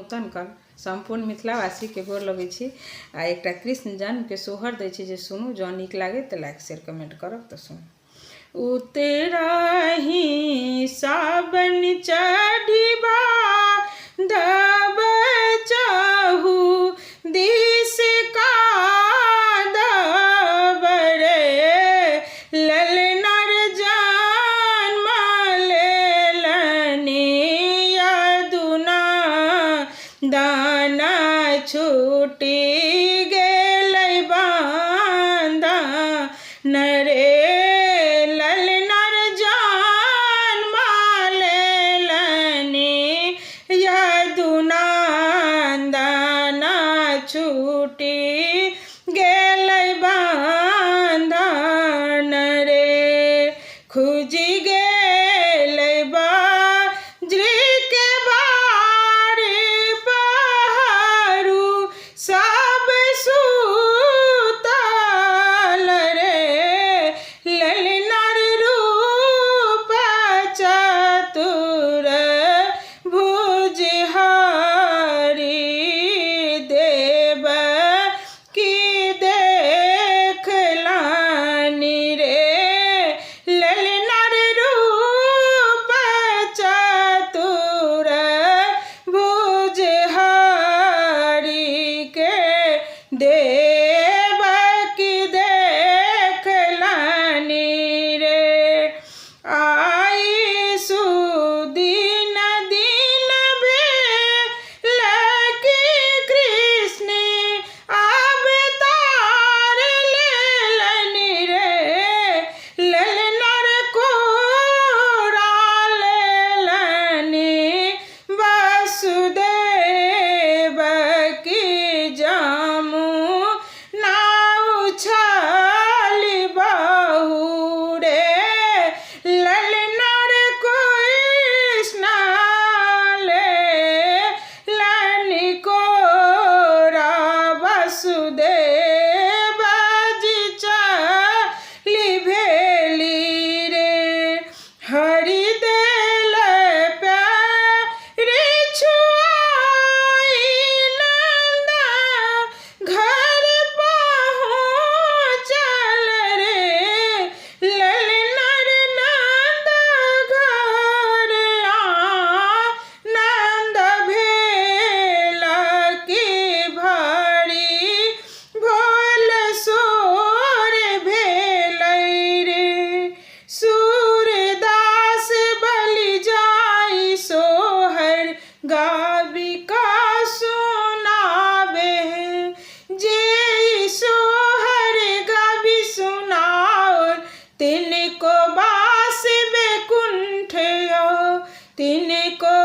नूतन कल संपूर्ण मिथिलावासी के गोर लगे छी आ एकटा कृष्ण जन्म के सोहर दै छी जे सुनू। जँ नीक लागे तो लाइक शेयर कमेंट करब तो सुनू। उतराही सावन चढ़िबा दब चाहू दिस का दब रे ललनर जन्म लेलनि यदुना दाना छूटी गेलै बाँधन रे ललनर जन्म लेलनि यदुना दाना छूटी गेलै बाँधन रे खुजी गेलै बाजरी के बारी पहरू सब सुतल रे ललनर रूप चतुर भुजहारी देव की देखलनि रे ललनर रूप चतुर भुजहारी के देव की देखलनि रे आई सुदिन दिन भेल कि कृष्ण अवतार लेलनि रे ललनर कोरा लेलनि वसुदेव की जामु नाउ छल बहु रे ललनर कृष्ण लेलनि कोरा वसुदेव जी चली भेली रे हरि देल पैर छुआई नंद घर पहुँचल रे ललनर नंद घर आनंद भेल कि भारी भोल सोर भेलै रे सूरदास बलि जाई सोहर गाबिका सुनावे जे सोहर गाबी सुनाओ तिनको बास बैकुंठ तिनको